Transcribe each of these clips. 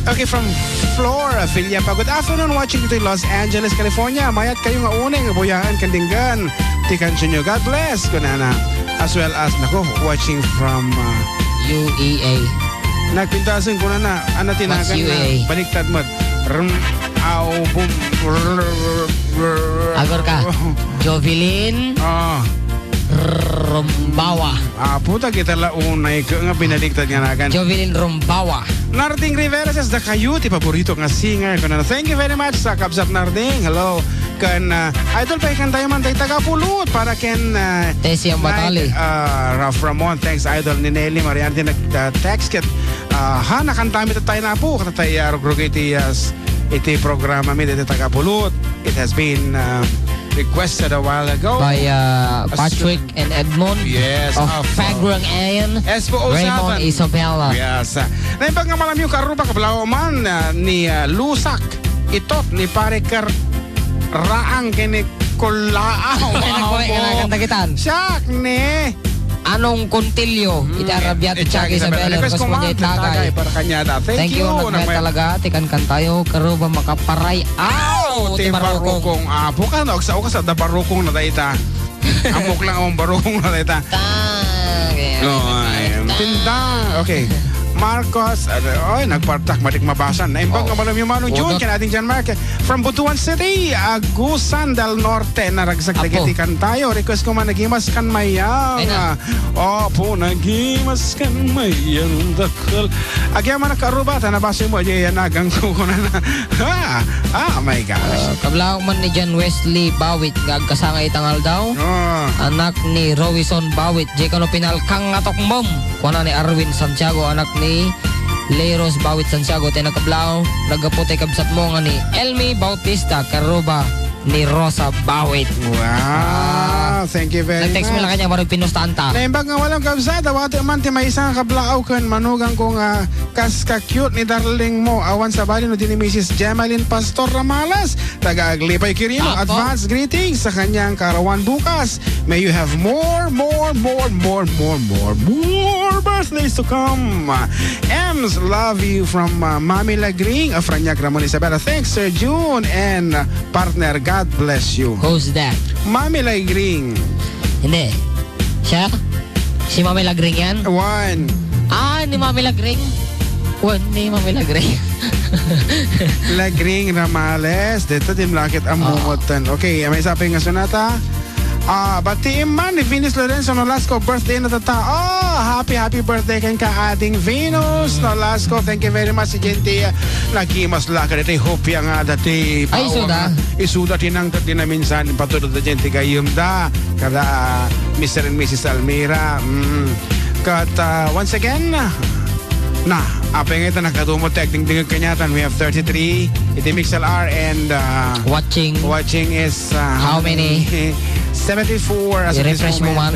Okay, from Flora Villapa. Good afternoon, watching to Los Angeles, California. Mayat kayo nga uning, buyahan kandinggan. Tikan nyo, God bless. Kunana. As well as, nako, watching from UEA. Nagpintasin ko na ano tinagan na baliktad mo. Agor ka. Jovelyn Rombawa. Puta kita launay ka nga binaliktad nga nagan. Jovelyn Rombawa. Narding Rivera says, the kayo, ti paborito nga singer. Thank you very much sa Kapsat Narding. Hello. Kan idol pa ikan tayo man tayo tagapulot para ken Tessie ang batali. Ralph Ramon, thanks idol ni Nelly Mariante nag-text ket nakantami tayo na po kata tayo rog iti programa mi iti tagapulot. It has been requested a while ago by Patrick and Edmond. Yes, of Fagrang Ayan. Raymond Isabella. Yes. Naipag nga malam yung karuba kablaw man ni Lusak itot ni Parekar Raang kini kulaaw. Siyak ni Anong kontilyo iti Arabiat Tiyak Isabela Request mo niya itagay para kanya. Thank you. Nagmay talaga tikan kantayo karuba makaparay. Ti barukong apo ka na ogsa ka sa barukong na dayta. Amok lang ang barukong na dayta. Tinda. Okay. Marcos, nagpartak, matik mabasan. Naimbang nga malam yung manong June, kinating John Mark. From Butuan City, Agusan del Norte, naragsak nagitikan tayo. Request ko man, nagimas kan mayang. Opo, nagimas kan mayang dakal. Agya man nakaruba, tanabasa mo, yan nagang ko na na. Oh my gosh. Kablaw man ni John Wesley Bawit, gagkasanga itangal daw. Anak ni Rowison Bawit, Jekano Pinal, kang atok mom. Kuna ni Arwin Santiago, anak ni Leros Bawit Santiago, tinakablaw nagaputay kabsat mo nga ni Elmi Bautista karuba ni Rosa Bawit. Wow, thank you very much. Nag-text mo lang kanya marag pinustaan ta. Naimbag nga walang kabsat, awati man ti may isang kablaaw kan manugang ko nga kas-ka-cute ni darling mo awan sa bali no din ni Mrs. Gemaline Pastor Ramalas taga-Aglipay Quirino. Advance greetings sa kanyang karawan bukas. May you have more birthdays to come. Ems, love you from Mami Lagring of Franyac Ramon Isabela. Thanks Sir June and partner, God bless you. Who's that? Mami Lagring. Hindi. Siya? Si Mami Lagring yan? One. Ni Mami Lagring? Ni Mami Lagring. Lagring Ramales. Dito din lakit ang mumutan. Okay, may saping nga sunata. Batiin man ni Venus Lorenzo Nolasco, birthday na tata. Happy birthday kan ka ating Venus Nolasco. Thank you very much si Gente. Nagimas laka dati hopya nga dati. Ay, isuda tinang na minsan patulad na Gente kayong da. Kada Mr. and Mrs. Almira. Once again, apeng ito nakatumot tekting kanyatan. We have 33. Iti MixLR and watching is how many? 74 as of this refresh moment.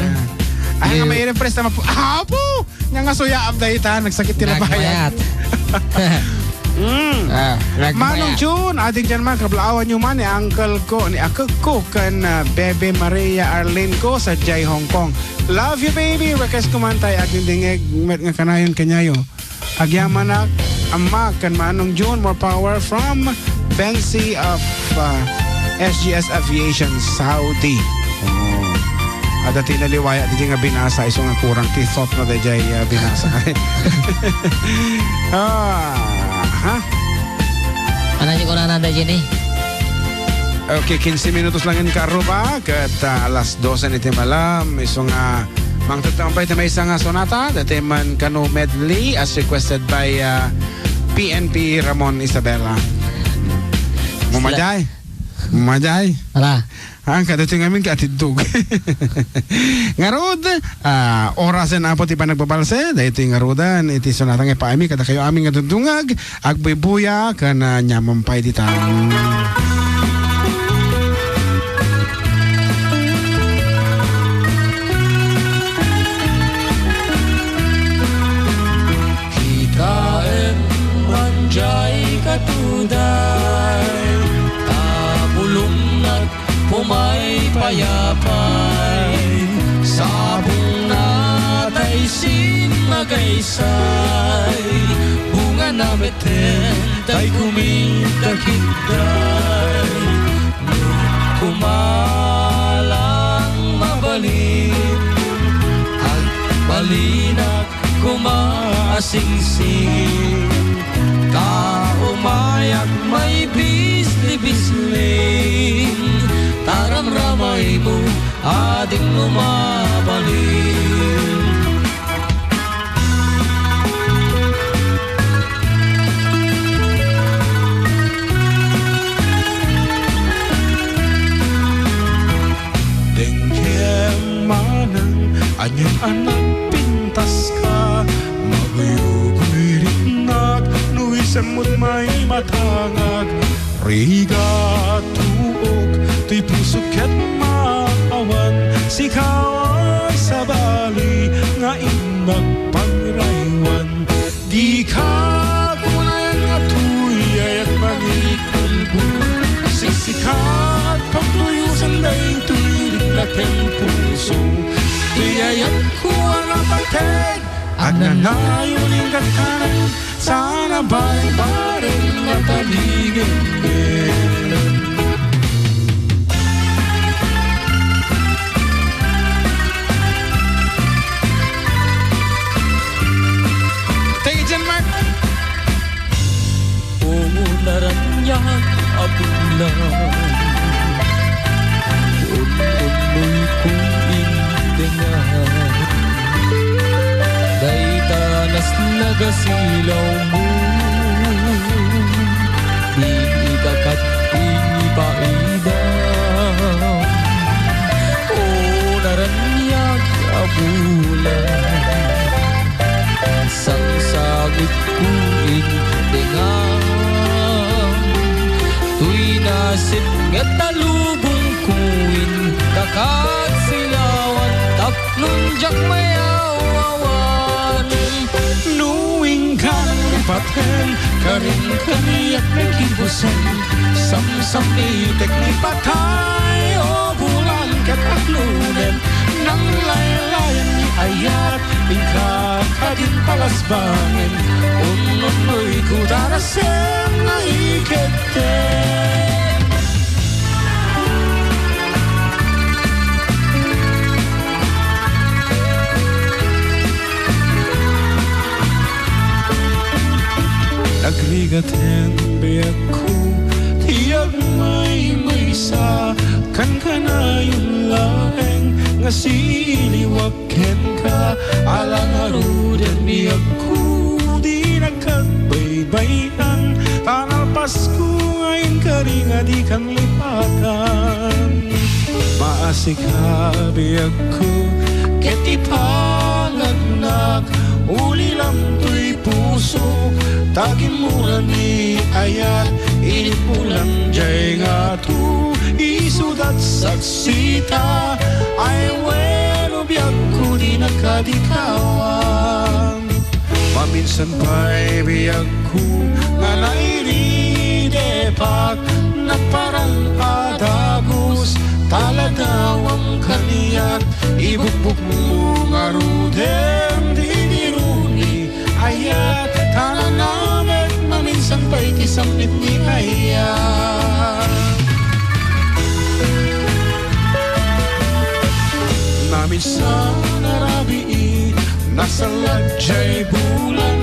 Ay nga may refresh naman po. Po! Nga nga suya update ha. Nagsakit tinabayan. Manong June, ating dyan man, kablaawan nyo man ni uncle ko, ni ako ko kan Bebe Maria Arlene ko sa Jai Hong Kong. Love you baby. Request ko man tayo ating dingeg nga kanayon kanyayo. Agyaman na ama kan Manong June, more power from Bensi of SGS Aviation Saudi. Ada tinaliwaya di nga binasa iso nga kurang tithot na dayay binasa. Ano ko na nanda dyan eh? Okay, 15 minutos lang yung karuba kat alas 12 niti malam iso nga mangtatampay na may isang sonata dati man kano medley as requested by PNP Ramon Isabela. Mumaday. Ala. Ang kadating amin katidug. Ngarod, orasan na po ti pa nagbabalse, dahil iti ngarodan, iti sonatang ipaami, kada kayo aming natutungag, agbaybuya, kana nyamampay ditang. Hikaem manjay katuday, tabulong at pumay payapay, sabong magaysay bunga na beten tay kumita-kitay kumalang mabalin at balinak kumaasing-sing kaumayak may bisli-bisling taramramay mo ading lumabalin. Anyang anak pintas ka maguyog-uyrignag nuisamot may matangag riga tuog tuy puso ket maawan sikaw sa bali nga inag pangraywan di ka kunayan nga tuyay at magikulbul siksikat pagtuyusan day tuyirig na puso tuyayat ko ang pateg at nanayunin katanan sana ba'y mataligin din. Take it, Jen Mark! Umunaran niya abulan un-unoy kong indengan day tanas nagasilaw mo di ikakat inipaidam o naranyag abulan sang sagot ko indengan tuy nasib nga talubong kuin kakat silawan taplong jak mayawawan nuwing ka ng paten karin kaniyak na kibusan samsam itek ni patay o bulan kat aklunen nang laylayan ni ayat ikakadin palasbangin ununoy kudarasen na ikete. Nagrigaten biyak ko tiyag may sa kan ka na yung laeng nga siliwag ken ka alang aruden biyak ko di nagkagbaybayan tanal Pasko ngayon ka rin nga di kan lipatan maasik ha biyak ko ket ipangagnak uli lang to'y puso tagin mula ni ayat init pulang jay nga tu isudat saksita ay weno biyak ko di nakadikawan paminsan pa'y biyak ko nga nairidepak na parang adagos taladawang kaniyat ibukbuk mo nga rudem di niruni ayat tanan namin maminsan pa'y kisambit ni ayat naminsan narabii nasa ladya'y bulan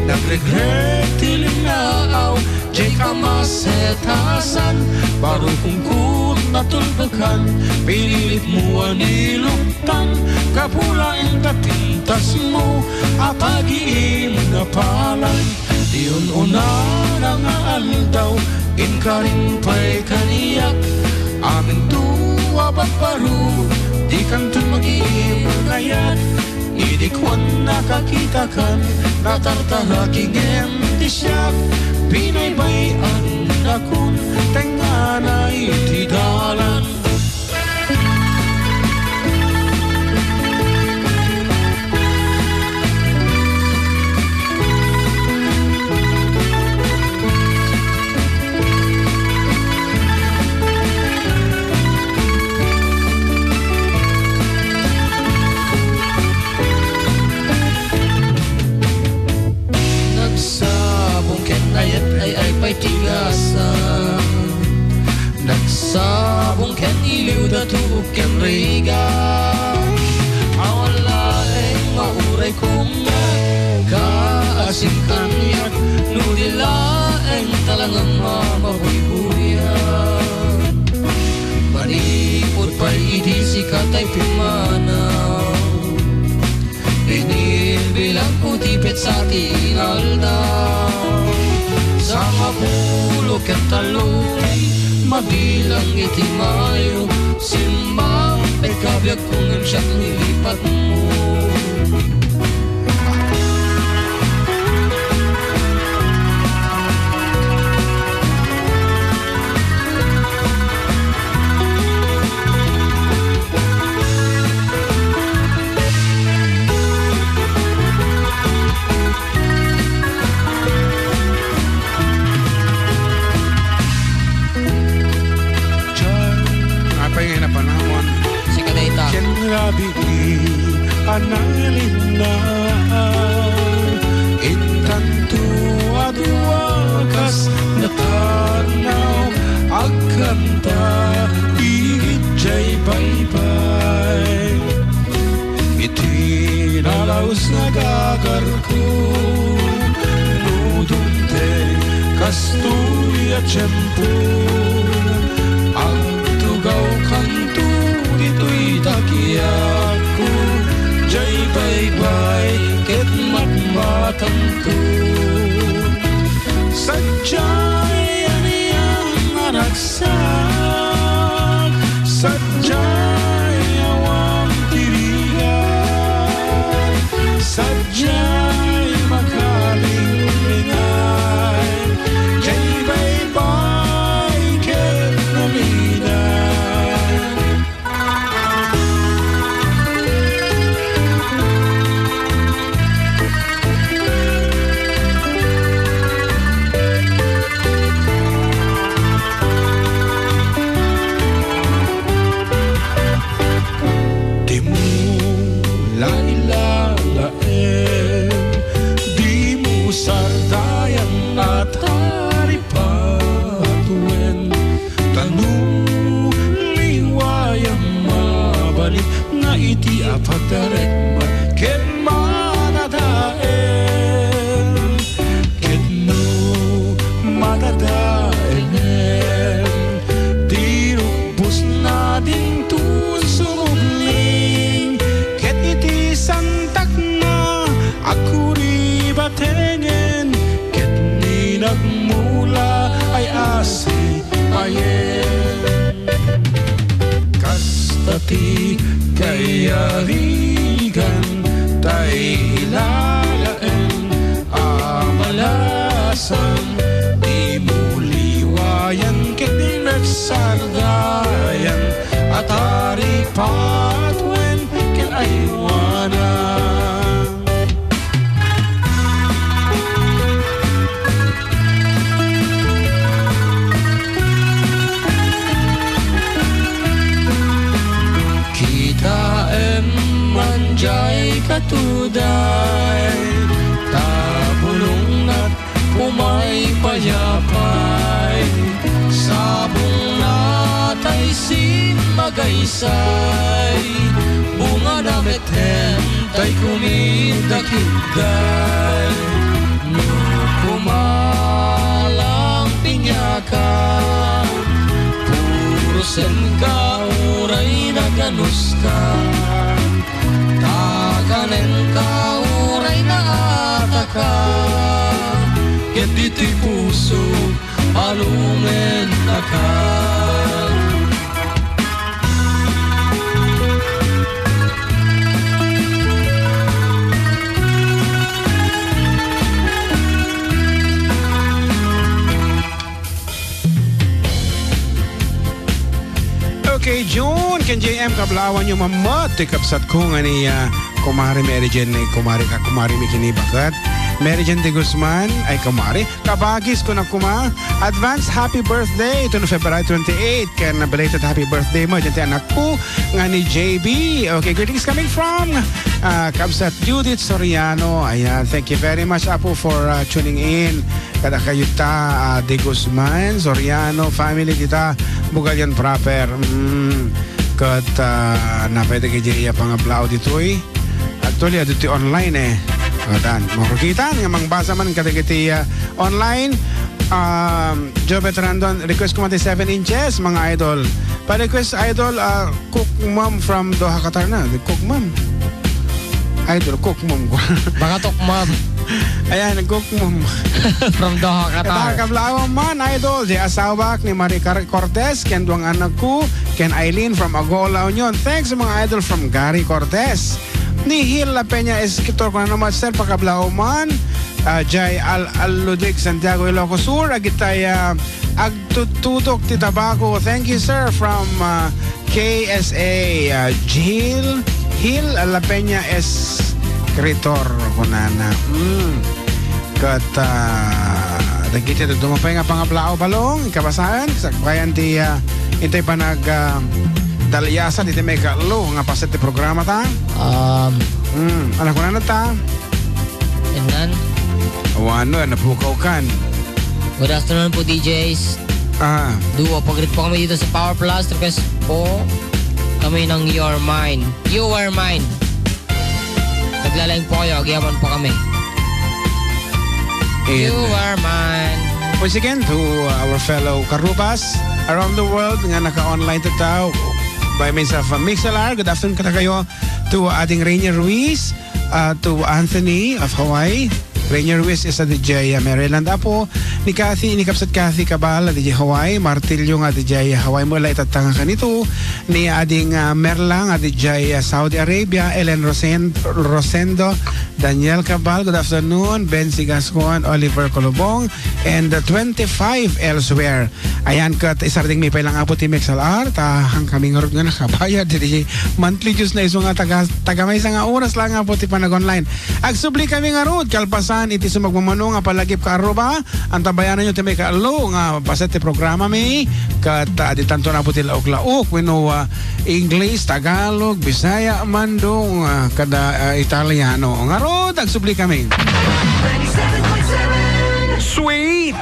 nagregret tilinaaw jay kamasetasan baro kungkut natulbakan pinilit mo aniluktan kapulain katintas mo apag-iim na palan diyon una na nga aldaw inkarin pa'y kaniyak aming tuwa ba't di kan tumag-iim ngayat idikwan nakakita kan natartahaging emtisyak pinaybayan na kun tenganay tidalan riga awalaeng mauray kong kaasim kanyak nudilaeng talagang mamabuy-buyan manipod pa'y idisi katay pimanaw bilang ko tipit sa tingal daw sa mapulok at talong mabilang itimayo simbang pagkabyag kong ang siyang nilipat mo Bigli analin na intanto aduakas natanaw agkanta igit jay baybay itinalaos nagagarko nudunte kastoy at tiyempo ang tugaw kanto dito'y takiyaku jay baybay ket matmatang ko sadya'y aniyang anagsak sadya'y awang tirigan sadya'y makalinglingan jay baybay ket namidan sardayan at haripatuen tanong liwayang mabalik nga iti apagdarek man ken manadaen ken no madadaen di rubos na din tun sumugling ket iti santak na ako tengen ket ni nagmula ay asi ayen kastati kayarigan tay ilalaen amalasan di muliwayan ket ni nagsardayan at haripatwen ket aywanan jay katuday tabulong na't umay payapay sabong natay simagaysay bunga na meten tay kumidakigday no kumalang pinyakan puro sen ka uray na ganus ka taganen ka uray na ataka ket dito'y puso alumen na ka Okay, June, kan JM kablawan yung mamat kapsat ko nga ni Kumari Mary Jane Kumari Mikini Bakat Mary Jane de Guzman ay Kumari kabagis ko na kuma advance happy birthday ito no February 28 kaya na belated happy birthday mo dyan anak ko nga ni JB. Okay, greetings coming from kapsat Judith Soriano. Ayan, thank you very much Apo for tuning in kada kayo de Guzman Soriano family kita Bugalyan proper Kat napwede kay Jaya pangablao ditoy. Actually, dito online eh. Dan, makikita nga mangbasa man katigiti online. Joe Veterandon, request ko mati 7 inches, mga idol. Pa-request, idol, cook mom from Doha, Qatar na. Cook mom. Idol, cook mom ko. Baka tok ma'am. Ayan, cook mom. From Doha, Qatar. Kablawan man, idol. Di asawak ni Marie Cortez, ken duang anak ko, ken Eileen from Agola Union. Thanks mga idol from Gary Cortez. Ni Hil La Peña Escritor ko na naman sir pagkablao man. Jay Al-Ludig Santiago Ilocos Sur. Agitay agtutudok ti Tabaco. Thank you sir from KSA. Hil La Peña Escritor ko na na. Kat nagkita dumapay nga pangablao balong. Kabasahan. Sakbayan ti intay pa nag dalyasan iti may kaalo nga paset ti programa ta. Anak ko na ta. And then, Ano, napukaw kan. good afternoon po DJs. Duo, pag-greet po kami dito sa Power Plus. Request po kami ng Your Mine. You Are Mine. Naglalaing po kayo, agyaman po kami. You Are Mine. Once again, to our fellow Karubas around the world nga naka-online to tao by means of Mixlr. Good afternoon kada kayo to ating Rainier Ruiz, to Anthony of Hawaii. Rainier Ruiz is a DJ Maryland. Apo ni Kathy, ni Kapsat Kathy Cabal, DJ Hawaii. Martilyo nga DJ Hawaii mula itatanga kanito. Ni ading Merlang, DJ Saudi Arabia. Ellen Rosendo, Daniel Cabal, good afternoon. Ben Sigascon, Oliver Colobong, and 25 elsewhere. Ayan kat isarding may pailang apo ti MXLR. Tahang kaming nga nakabayad. DJ monthly juice na iso nga tagamay sa nga oras lang apo ti panag-online. Agsubli kami nga road, kalpasan iti sumagmamano nga palagip ka aruba. Ang tabayanan nyo ti may kaalo nga paset ti programa may kat di tanto na po ti laok-laok wino English, Tagalog, Bisaya, Mandong, kada Italiano. Nga road, agsubli kami. Sweet!